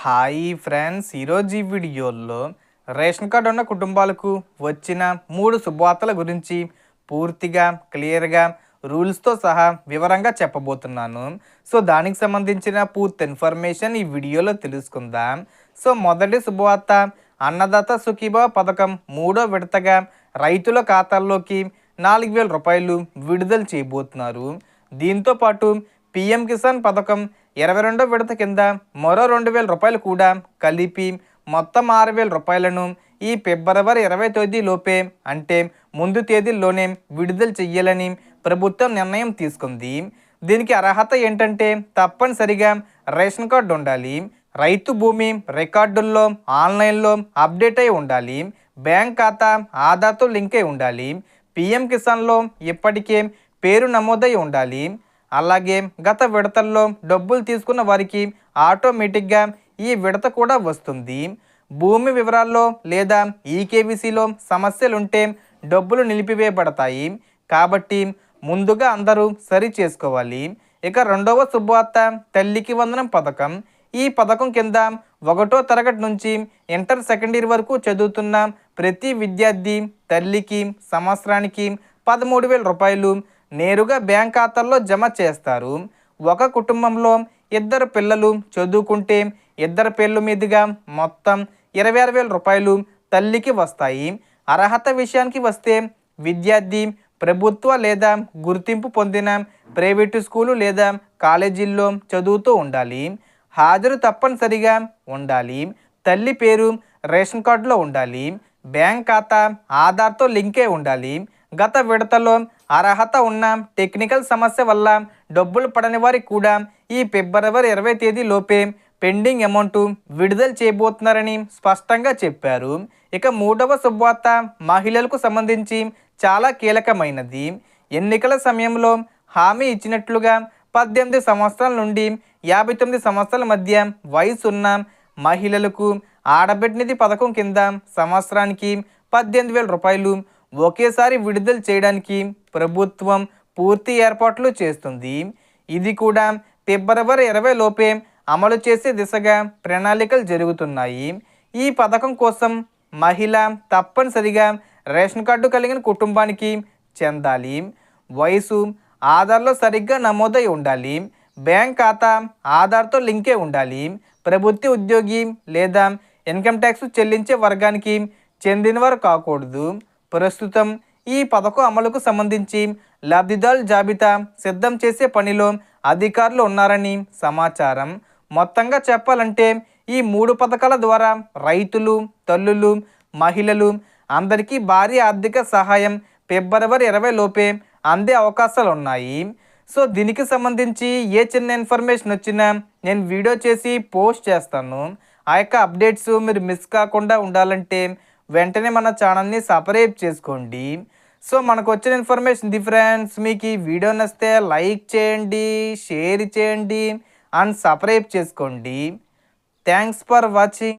Hi friends, ఈరోజు ఈ వీడియోలో రేషన్ కార్డు ఉన్న కుటుంబాలకు వచ్చిన 3 శుభవార్తల గురించి పూర్తిగా క్లియర్గా రూల్స్తో సహా వివరంగా చెప్పబోతున్నాను. సో దానికి సంబంధించిన పూర్తి ఇన్ఫర్మేషన్ ఈ వీడియోలో తెలుసుకుందాం. సో మొదటి శుభవార్త, అన్నదాత సుఖీభవ పథకం 3వ విడతగా రైతుల ఖాతాల్లోకి 4,000 రూపాయలు విడుదల చేయబోతున్నారు. దీంతోపాటు పిఎం కిసాన్ పథకం 22వ విడత కింద మరో 2,000 రూపాయలు కూడా కలిపి మొత్తం 6,000 రూపాయలను ఈ ఫిబ్రవరి 20 తేదీలోపే, అంటే ముందు తేదీల్లోనే విడుదల చెయ్యాలని ప్రభుత్వం నిర్ణయం తీసుకుంది. దీనికి అర్హత ఏంటంటే తప్పనిసరిగా రేషన్ కార్డు ఉండాలి, రైతు భూమి రికార్డుల్లో ఆన్లైన్లో అప్డేట్ అయి ఉండాలి, బ్యాంక్ ఖాతా ఆధార్తో లింక్ అయి ఉండాలి, పిఎం కిసాన్లో ఇప్పటికే పేరు నమోదై ఉండాలి, అలాగే గత విడతల్లో డబ్బులు తీసుకున్న వారికి ఆటోమేటిక్గా ఈ విడత కూడా వస్తుంది. భూమి వివరాల్లో లేదా ఈకేవీసీలో సమస్యలుంటే డబ్బులు నిలిపివేయబడతాయి కాబట్టి ముందుగా అందరూ సరి చేసుకోవాలి. ఇక రెండవ శుభవార్త, తల్లికి వందనం పథకం. ఈ పథకం కింద 1వ తరగతి నుంచి ఇంటర్ సెకండ్ ఇయర్ వరకు చదువుతున్న ప్రతి విద్యార్థి తల్లికి సంవత్సరానికి 13,000 రూపాయలు నేరుగా బ్యాంక్ ఖాతాల్లో జమ చేస్తారు. ఒక కుటుంబంలో 2 పిల్లలు చదువుకుంటే 2 పేర్ల మీదుగా మొత్తం 26,000 రూపాయలు తల్లికి వస్తాయి. అర్హత విషయానికి వస్తే విద్యార్థి ప్రభుత్వ లేదా గుర్తింపు పొందిన ప్రైవేటు స్కూలు లేదా కాలేజీల్లో చదువుతూ ఉండాలి, హాజరు తప్పనిసరిగా ఉండాలి, తల్లి పేరు రేషన్ కార్డులో ఉండాలి, బ్యాంక్ ఖాతా ఆధార్తో లింకే ఉండాలి, గత విడతలో అర్హత ఉన్న టెక్నికల్ సమస్య వల్ల డబ్బులు పడని వారికి కూడా ఈ ఫిబ్రవరి 20 తేదీలోపే పెండింగ్ అమౌంట్ విడుదల చేయబోతున్నారని స్పష్టంగా చెప్పారు. ఇక మూడవ శుభవార్త మహిళలకు సంబంధించి చాలా కీలకమైనది. ఎన్నికల సమయంలో హామీ ఇచ్చినట్లుగా 18 సంవత్సరాల నుండి 59 సంవత్సరాల మధ్య వయసు ఉన్న మహిళలకు ఆడబిడ్డ నిధి పథకం కింద సంవత్సరానికి 18,000 రూపాయలు ఒకేసారి విడుదల చేయడానికి ప్రభుత్వం పూర్తి ఏర్పాట్లు చేస్తుంది. ఇది కూడా ఫిబ్రవరి 20 లోపే అమలు చేసే దిశగా ప్రణాళికలు జరుగుతున్నాయి. ఈ పథకం కోసం మహిళ తప్పనిసరిగా రేషన్ కార్డు కలిగిన కుటుంబానికి చెందాలి, వయసు ఆధార్లో సరిగ్గా నమోదై ఉండాలి, బ్యాంక్ ఖాతా ఆధార్తో లింకే ఉండాలి, ప్రభుత్వ ఉద్యోగి లేదా ఇన్కమ్ ట్యాక్స్ చెల్లించే వర్గానికి చెందినవారు కాకూడదు. ప్రస్తుతం ఈ పథకం అమలుకు సంబంధించి లబ్ధిదారుల జాబితా సిద్ధం చేసే పనిలో అధికారులు ఉన్నారని సమాచారం. మొత్తంగా చెప్పాలంటే ఈ 3 పథకాల ద్వారా రైతులు, తల్లులు, మహిళలు అందరికీ భారీ ఆర్థిక సహాయం ఫిబ్రవరి 20 లోపే అందే అవకాశాలు ఉన్నాయి. సో దీనికి సంబంధించి ఏ చిన్న ఇన్ఫర్మేషన్ వచ్చినా నేను వీడియో చేసి పోస్ట్ చేస్తాను. ఆ యొక్క అప్డేట్స్ మీరు మిస్ కాకుండా ఉండాలంటే వెంటనే మన ఛానల్ని సబ్స్క్రైబ్ చేసుకోండి. సో మనకు వచ్చిన ఇన్ఫర్మేషన్ ఇది ఫ్రెండ్స్. మీకు ఈ వీడియో నచ్చితే లైక్ చేయండి, షేర్ చేయండి అండ్ సబ్స్క్రైబ్ చేసుకోండి. Thanks for watching.